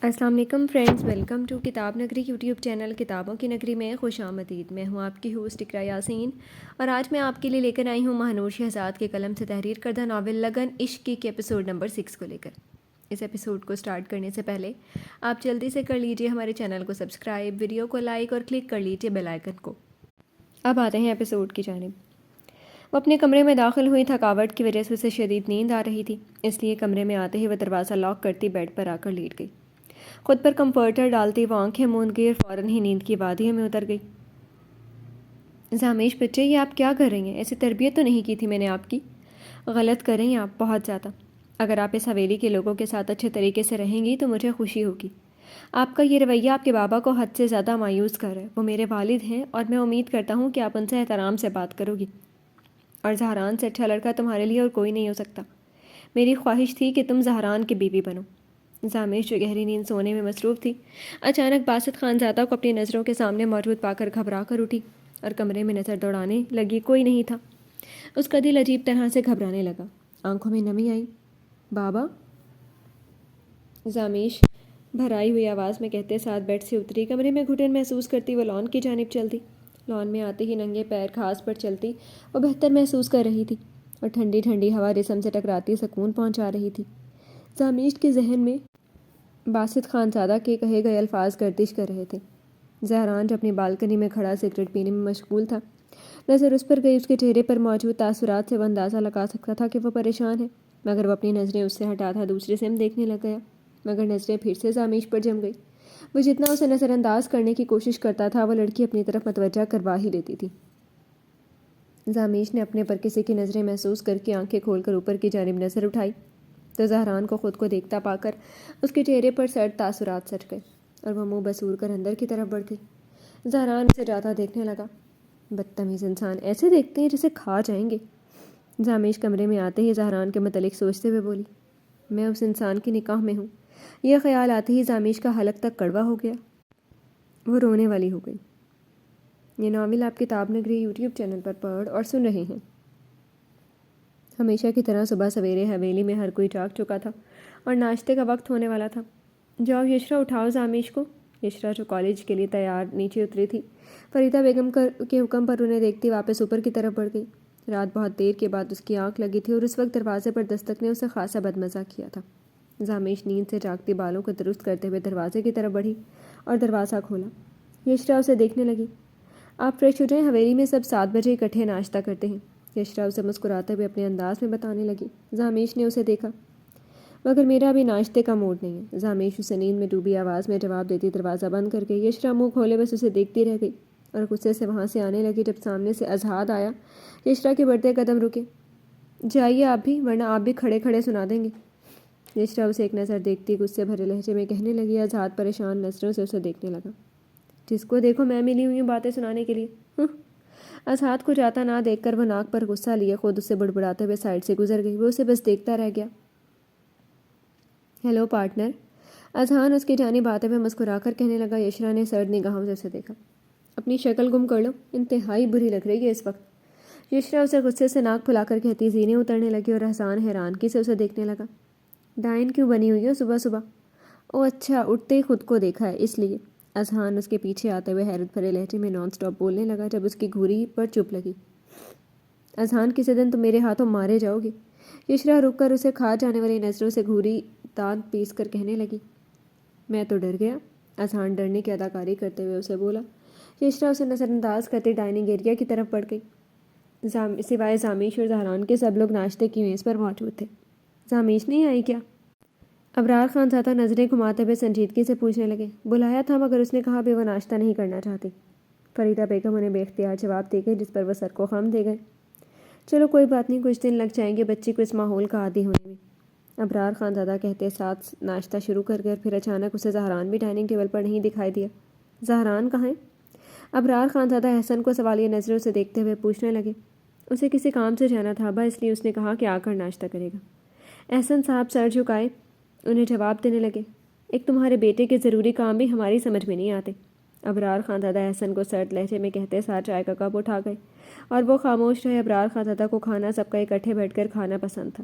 السلام علیکم friends, welcome to کتاب نگری یوٹیوب چینل کتابوں کی نگری میں خوش آمدید۔ میں ہوں آپ کی ہوسٹ اقرا یاسین، اور آج میں آپ کے لیے لے کر آئی ہوں مہانور شہزاد کے قلم سے تحریر کردہ ناول لگن عشق کی ایپیسوڈ نمبر 6 کو لے کر۔ اس ایپیسوڈ کو سٹارٹ کرنے سے پہلے آپ جلدی سے کر لیجئے ہمارے چینل کو سبسکرائب، ویڈیو کو لائک اور کلک کر لیجئے بیل آئکن کو۔ اب آتے ہیں ایپیسوڈ کی جانب۔ وہ اپنے کمرے میں داخل ہوئی۔ تھکاوٹ کی وجہ سے اسے شدید نیند آ رہی تھی، اس لیے کمرے میں آتے ہی وہ دروازہ لاک کرتی بیڈ پر آ کر لیٹ گئی۔ خود پر کمفرٹر ڈالتی وہ آنکھیں موند گئی اور فوراً ہی نیند کی وادیوں میں اتر گئی۔ زامیش بچے، یہ آپ کیا کر رہی ہیں؟ ایسی تربیت تو نہیں کی تھی میں نے آپ کی۔ غلط کر رہی ہیں آپ، بہت زیادہ۔ اگر آپ اس حویلی کے لوگوں کے ساتھ اچھے طریقے سے رہیں گی تو مجھے خوشی ہوگی۔ آپ کا یہ رویہ آپ کے بابا کو حد سے زیادہ مایوس کر رہا ہے۔ وہ میرے والد ہیں اور میں امید کرتا ہوں کہ آپ ان سے احترام سے بات کرو گی، اور زہران سے اچھا لڑکا تمہارے لیے اور کوئی نہیں ہو سکتا۔ میری خواہش تھی کہ تم زہران کی بیوی بنو۔ زامیش جو گہری نیند سونے میں مصروف تھی، اچانک باسط خانزادہ کو اپنی نظروں کے سامنے موجود پا کر گھبرا کر اٹھی اور کمرے میں نظر دوڑانے لگی۔ کوئی نہیں تھا۔ اس کا دل عجیب طرح سے گھبرانے لگا، آنکھوں میں نمی آئی۔ بابا؟ زامیش بھرائی ہوئی آواز میں کہتے ساتھ بیڈ سے اتری۔ کمرے میں گھٹن محسوس کرتی وہ لان کی جانب چلتی۔ لان میں آتے ہی ننگے پیر گھاس پر چلتی وہ بہتر محسوس کر رہی تھی، اور ٹھنڈی ٹھنڈی ہوا جسم سے ٹکراتی سکون پہنچا رہی تھی۔ زامیش کے ذہن میں باسط خانزادہ کے کہے گئے الفاظ گردش کر رہے تھے۔ زہران جو اپنی بالکنی میں کھڑا سگریٹ پینے میں مشغول تھا، نظر اس پر گئی۔ اس کے چہرے پر موجود تاثرات سے وہ اندازہ لگا سکتا تھا کہ وہ پریشان ہے، مگر وہ اپنی نظریں اس سے ہٹا تھا دوسری سمت دیکھنے لگ گیا۔ مگر نظریں پھر سے زامیش پر جم گئی۔ وہ جتنا اسے نظر انداز کرنے کی کوشش کرتا تھا، وہ لڑکی اپنی طرف متوجہ کروا ہی لیتی تھی۔ زامیش نے اپنے پر کسی کی نظریں محسوس کر کے آنکھیں کھول کر اوپر کی جانب نظر اٹھائی تو زہران کو خود کو دیکھتا پا کر اس کے چہرے پر سرد تاثرات سج گئے، اور وہ منہ بسور کر اندر کی طرف بڑھ گئی۔ زہران اسے جاتا دیکھنے لگا۔ بدتمیز انسان، ایسے دیکھتے ہیں جسے کھا جائیں گے۔ زامیش کمرے میں آتے ہی زہران کے متعلق سوچتے ہوئے بولی، میں اس انسان کی نکاح میں ہوں۔ یہ خیال آتے ہی زامیش کا حلق تک کڑوا ہو گیا، وہ رونے والی ہو گئی۔ یہ ناول آپ کتاب نگری یوٹیوب چینل پر پڑھ اور سن رہے ہیں۔ ہمیشہ کی طرح صبح سویرے حویلی میں ہر کوئی جاگ چکا تھا اور ناشتے کا وقت ہونے والا تھا۔ جاؤ یشرا، اٹھاؤ زامیش کو۔ یشرا جو کالج کے لیے تیار نیچے اتری تھی، فریدہ بیگم کے حکم پر انہیں دیکھتی واپس اوپر کی طرف بڑھ گئی۔ رات بہت دیر کے بعد اس کی آنکھ لگی تھی، اور اس وقت دروازے پر دستک نے اسے خاصا بدمزہ کیا تھا۔ زامیش نیند سے جاگتی بالوں کو درست کرتے ہوئے دروازے کی طرف بڑھی اور دروازہ کھولا۔ یشرا اسے دیکھنے لگی۔ آپ فریش ہو جائیں، حویلی میں سب 7 بجے اکٹھے ناشتہ کرتے ہیں، یشرا اسے مسکراتے ہوئے اپنے انداز میں بتانے لگی۔ زامیش نے اسے دیکھا، مگر میرا ابھی ناشتے کا موڈ نہیں ہے، زامیش اسے نیند میں ڈوبی آواز میں جواب دیتی دروازہ بند کر گئی۔ یشرا منہ کھولے بس اسے دیکھتی رہ گئی اور غصے سے وہاں سے آنے لگی۔ جب سامنے سے اذہان آیا، یشرا کے بڑھتے قدم رکے۔ جائیے آپ بھی، ورنہ آپ بھی کھڑے کھڑے سنا دیں گے، یشرا اسے ایک نظر دیکھتی غصے بھرے لہجے میں کہنے لگی۔ اذہان پریشان نظروں سے اسے دیکھنے لگا۔ جس کو دیکھو میں ملی ہوئی ہوں باتیں سنانے کے لیے۔ اذہان کو جاتا نہ دیکھ کر وہ ناک پر غصہ لیے خود اسے بڑبڑاتے ہوئے سائڈ سے گزر گئی۔ وہ اسے بس دیکھتا رہ گیا۔ ہیلو پارٹنر، اذہان اس کی جانب آتے ہوئے مسکرا کر کہنے لگا۔ یشرا نے سرد نگاہوں سے اسے دیکھا۔ اپنی شکل گم کر لو، انتہائی بری لگ رہی ہے اس وقت، یشرا اسے غصے سے ناک پھلا کر کہتی زینے اترنے لگی، اور اذہان حیرانگی سے اسے دیکھنے لگا۔ ڈائن کیوں بنی ہوئی ہو صبح صبح؟ او اچھا، اٹھتے ہی خود کو دیکھا ہے اس لیے۔ اذہان اس کے پیچھے آتے ہوئے حیرت بھرے لہجے میں نان سٹاپ بولنے لگا۔ جب اس کی گھوری پر چپ لگی، اذہان کسی دن تم میرے ہاتھوں مارے جاؤ گے، یشرا رک کر اسے کھا جانے والی نظروں سے گھوری دانت پیس کر کہنے لگی۔ میں تو ڈر گیا، اذہان ڈرنے کی اداکاری کرتے ہوئے اسے بولا۔ یشرا اسے نظر انداز کرتے ڈائننگ ایریا کی طرف بڑھ گئی۔ سوائے زامیش اور زہران کے سب لوگ ناشتے کی میز پر موجود تھے۔ زامیش نہیں آئی کیا؟ ابرار خانزادہ نظریں گھماتے ہوئے سنجیدگی سے پوچھنے لگے۔ بلایا تھا، مگر اس نے کہا بھی وہ ناشتہ نہیں کرنا چاہتی۔ فریدہ بیگم انہیں بے اختیار جواب دے گئی، جس پر وہ سر کو خم دے گئے۔ چلو کوئی بات نہیں، کچھ دن لگ جائیں گے بچی کو اس ماحول کا عادی ہونے میں، ابرار خانزادہ کہتے ساتھ ناشتہ شروع کر گئے۔ پھر اچانک اسے زہران بھی ڈائننگ ٹیبل پر نہیں دکھائی دیا۔ زہران کہاں ہے؟ ابرار خانزادہ احسن کو سوالیہ نظروں سے دیکھتے ہوئے پوچھنے لگے۔ اسے کسی کام سے جانا تھا ابا، اس لیے اس نے کہا کہ آ کر ناشتہ کرے گا۔ احسن صاحب سر جھکائے انہیں جواب دینے لگے۔ ایک تمہارے بیٹے کے ضروری کام بھی ہماری سمجھ میں نہیں آتے۔ ابرار خانزادہ احسن کو سرد لہجے میں کہتے ساتھ چائے کا کپ اٹھا گئے، اور وہ خاموش رہے۔ ابرار خانزادہ کو کھانا سب کا اکٹھے بیٹھ کر کھانا پسند تھا۔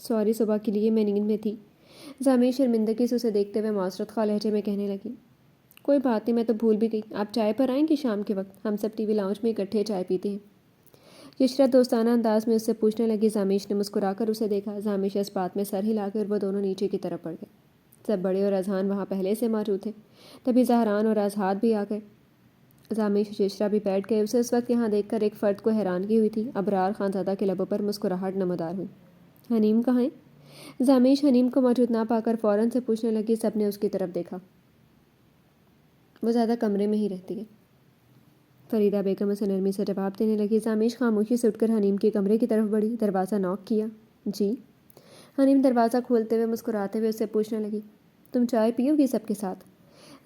سوری صبح کے لیے، میں نیند میں تھی۔ زامش شرمندگی سے اسے دیکھتے ہوئے معذرت خواہ لہجے میں کہنے لگی، کوئی بات نہیں، میں تو بھول بھی گئی۔ آپ چائے پر آئیں گی شام کے وقت؟ ہم سب ٹی وی لاؤنج میں اکٹھے چائے پیتے ہیں۔ یشرا دوستانہ انداز میں اس سے پوچھنے لگی۔ زامش نے مسکرا کر اسے دیکھا۔ زامش اس بات میں سر ہلا کر وہ دونوں نیچے کی طرف پڑ گئے۔ سب بڑے اور اذہان وہاں پہلے سے موجود تھے۔ تبھی زہران اور اذہان بھی آ گئے۔ زامش اور یشرا بھی بیٹھ گئے۔ اسے اس وقت یہاں دیکھ کر ایک فرد کو حیرانگی ہوئی تھی۔ ابرار خانزادہ کے لبوں پر مسکراہٹ نمودار ہوئی۔ حنیم کہاں ہے؟ زامش حنیم کو موجود نہ پا کر فوراً سے پوچھنے لگی۔ سب نے اس کی طرف دیکھا۔ وہ زیادہ کمرے میں ہی رہتی ہے، فریدہ بیگم اسے نرمی سے جواب دینے لگی۔ زامش خاموشی سے اٹھ کر حنیم کے کمرے کی طرف بڑھی۔ دروازہ نوک کیا۔ جی؟ حنیم دروازہ کھولتے ہوئے مسکراتے ہوئے اس سے پوچھنے لگی، تم چائے پیو گی سب کے ساتھ؟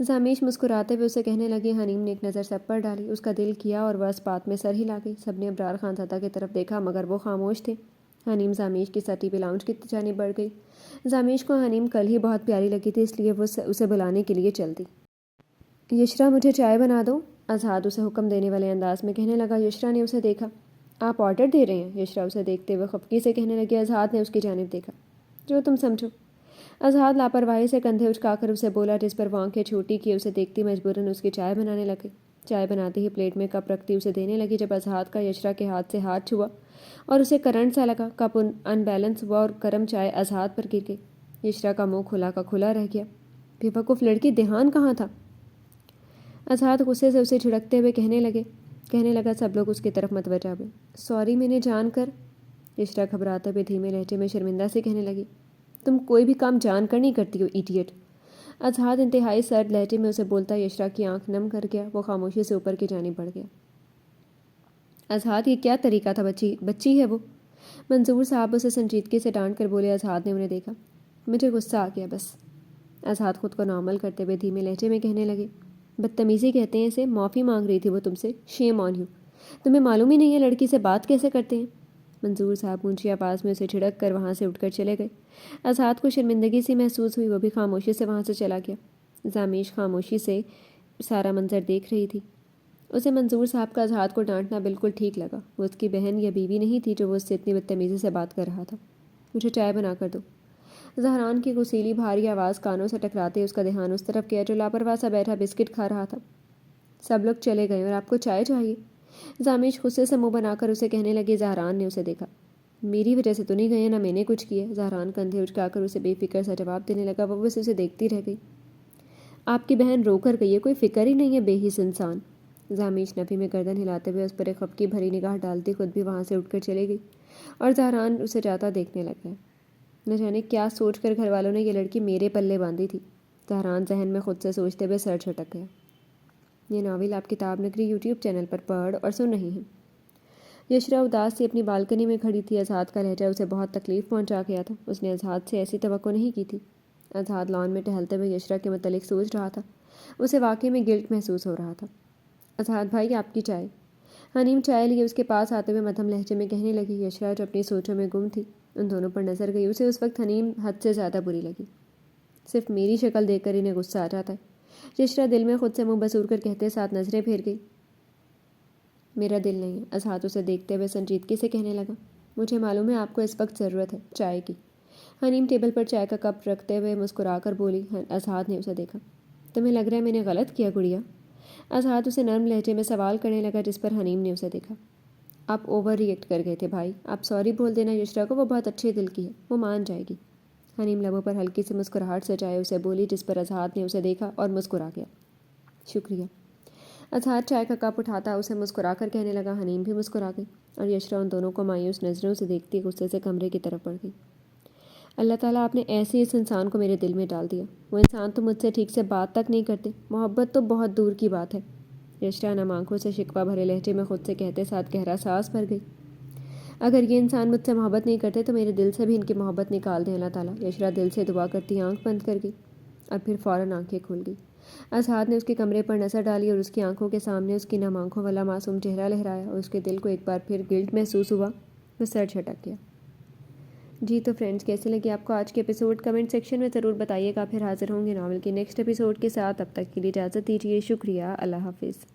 زامش مسکراتے ہوئے اسے کہنے لگی۔ حنیم نے ایک نظر سب پر ڈالی۔ اس کا دل کیا اور وہ اس بات میں سر ہلا گئی۔ سب نے ابرار خانزادہ کی طرف دیکھا مگر وہ خاموش تھے۔ حنیم زامش کی ساتھ ٹی وی لاؤنج کی جانب بڑھ گئی۔ زامش کو حنیم کل ہی بہت پیاری لگی تھی، اس لیے وہ اسے بلانے کے لیے چل دی۔ یشرا مجھے چائے بنا دو، اذہان اسے حکم دینے والے انداز میں کہنے لگا۔ یشرا نے اسے دیکھا۔ آپ آرڈر دے رہے ہیں؟ یشرا اسے دیکھتے ہوئے خفگی سے کہنے لگی۔ اذہان نے اس کی جانب دیکھا۔ جو تم سمجھو۔ اذہان لاپرواہی سے کندھے اچکا کر اسے بولا، جس پر وہ آنکھیں چھوٹی کیے اسے دیکھتی مجبوراً اس کی چائے بنانے لگی۔ چائے بناتے ہی پلیٹ میں کپ رکھتی اسے دینے لگی۔ جب اذہان کا یشرا کے ہاتھ سے ہاتھ چھوا اور اسے کرنٹ سا لگا، کپ ان بیلنس ہوا اور گرم چائے اذہان پر گر گئی۔ یشرا کا منہ کھلا کا کھلا رہ گیا۔ بے وقوف لڑکی، دھیان کہاں تھا؟ اذہان غصے سے اسے جھڑکتے ہوئے کہنے لگا۔ سب لوگ اس کی طرف متوجہ ہوئے۔ سوری، میں نے جان کر۔ یشرا گھبراتے ہوئے دھیمے لہجے میں شرمندہ سے کہنے لگی، تم کوئی بھی کام جان کر نہیں کرتی ہو، ایڈیٹ۔ اذہان انتہائی سرد لہجے میں اسے بولتا یشرا کی آنکھ نم کر گیا۔ وہ خاموشی سے اوپر کی جانب بڑھ گیا۔ اذہان، یہ کیا طریقہ تھا؟ بچی ہے وہ۔ منظور صاحب اسے سنجیدگی سے ڈانٹ کر بولے۔ اذہان نے انہیں دیکھا۔ مجھے غصہ آ گیا بس۔ اذہان خود کو نارمل کرتے ہوئے دھیمے لہجے میں کہنے لگے، بدتمیزی کہتے ہیں اسے، معافی مانگ رہی تھی وہ تم سے، شیم آن یو۔ تمہیں معلوم ہی نہیں ہے لڑکی سے بات کیسے کرتے ہیں؟ منظور صاحب اونچی آواز میں اسے جھڑک کر وہاں سے اٹھ کر چلے گئے۔ اذہان کو شرمندگی سی محسوس ہوئی، وہ بھی خاموشی سے وہاں سے چلا گیا۔ زامش خاموشی سے سارا منظر دیکھ رہی تھی۔ اسے منظور صاحب کا اذہان کو ڈانٹنا بالکل ٹھیک لگا۔ وہ اس کی بہن یا بیوی نہیں تھی جو وہ اس سے اتنی بدتمیزی سے بات کر رہا تھا۔ مجھے چائے بنا کر دو۔ زہران کی غسیلی بھاری آواز کانوں سے ٹکراتے اس کا دھیان اس طرف گیا جو لاپرواہ سا بیٹھا بسکٹ کھا رہا تھا۔ سب لوگ چلے گئے اور آپ کو چائے چاہیے؟ زامش غصے سے منہ بنا کر اسے کہنے لگی۔ زہران نے اسے دیکھا۔ میری وجہ سے تو نہیں گئے، نہ میں نے کچھ کیا۔ زہران کندھے اچکا کر اسے بے فکر سا جواب دینے لگا۔ وہ بس اسے دیکھتی رہ گئی۔ آپ کی بہن رو کر گئی ہے، کوئی فکر ہی نہیں ہے، بے حس انسان۔ زامش نفی میں گردن ہلاتے ہوئے اس پر ایک خفگی بھری نگاہ ڈالتی خود بھی وہاں سے اٹھ کر چلی گئی اور زہران اسے جاتا دیکھنے لگ گیا۔ نہ جانے کیا سوچ کر گھر والوں نے یہ لڑکی میرے پلے باندھی تھی، زہران ذہن میں خود سے سوچتے ہوئے سر جھٹک گیا۔ یہ ناول آپ کتاب نگری یوٹیوب چینل پر پڑھ اور سن رہی ہیں۔ یشرا اداس سی اپنی بالکنی میں کھڑی تھی۔ اذہان کا لہجہ اسے بہت تکلیف پہنچا گیا تھا۔ اس نے اذہان سے ایسی توقع نہیں کی تھی۔ اذہان لان میں ٹہلتے ہوئے یشرا کے متعلق سوچ رہا تھا۔ اسے واقعی میں گلٹ محسوس ہو رہا تھا۔ اذہان بھائی، آپ کی چائے۔ حنیم چائے لیے اس کے پاس آتے ہوئے مدھم لہجے میں کہنے لگی۔ یشرا جو اپنی سوچوں میں گم تھی ان دونوں پر نظر گئی۔ اسے اس وقت حنیم حد سے زیادہ بری لگی۔ صرف میری شکل دیکھ کر انہیں غصہ آ جاتا ہے، یشرا دل میں خود سے منہ بسور کر کہتے ساتھ نظریں پھیر گئی۔ میرا دل نہیں ہے، اذہان اسے دیکھتے ہوئے سنجیدگی سے کہنے لگا۔ مجھے معلوم ہے آپ کو اس وقت ضرورت ہے چائے کی۔ حنیم ٹیبل پر چائے کا کپ رکھتے ہوئے مسکرا کر بولی۔ اذہان نے اسے دیکھا۔ تمہیں لگ رہا ہے میں نے غلط کیا گڑیا؟ اذہان اسے نرم لہجے میں سوال کرنے لگا، جس پر حنیم نے اسے دیکھا۔ آپ اوور ری ایکٹ کر گئے تھے بھائی، آپ سوری بول دینا یشرا کو، وہ بہت اچھے دل کی ہے، وہ مان جائے گی۔ حنیم لبوں پر ہلکی سی مسکراہٹ سے چائے اسے بولی، جس پر اذہان نے اسے دیکھا اور مسکرا گیا۔ شکریہ۔ اذہان چائے کا کپ اٹھاتا اسے مسکرا کر کہنے لگا۔ حنیم بھی مسکرا گئی اور یشرا ان دونوں کو مایوس نظروں سے دیکھتی غصے سے کمرے کی طرف بڑھ گئی۔ اللہ تعالیٰ، آپ نے ایسے اس انسان کو میرے دل میں ڈال دیا۔ وہ انسان تو مجھ سے ٹھیک سے بات تک نہیں کرتے، محبت تو بہت دور کی بات ہے۔ یشرا نم آنکھوں سے شکوہ بھرے لہجے میں خود سے کہتے ساتھ گہرا سانس بھر گئی۔ اگر یہ انسان مجھ سے محبت نہیں کرتے تو میرے دل سے بھی ان کی محبت نکال دیں اللہ تعالیٰ۔ یشرا دل سے دعا کرتی آنکھ بند کر گئی اور پھر فوراً آنکھیں کھل گئی۔ اذہان نے اس کے کمرے پر نظر ڈالی اور اس کی آنکھوں کے سامنے اس کی نم آنکھوں والا معصوم چہرہ لہرایا اور اس کے دل کو ایک بار پھر گلٹ محسوس ہوا۔ وہ سر جھٹک گیا۔ جی تو فرینڈز، کیسے لگی آپ کو آج کے ایپیسوڈ؟ کمنٹ سیکشن میں ضرور بتائیے گا۔ پھر حاضر ہوں گے ناول کے نیکسٹ ایپیسوڈ کے ساتھ۔ اب تک کے لیے اجازت دیجیے۔ شکریہ، اللہ حافظ۔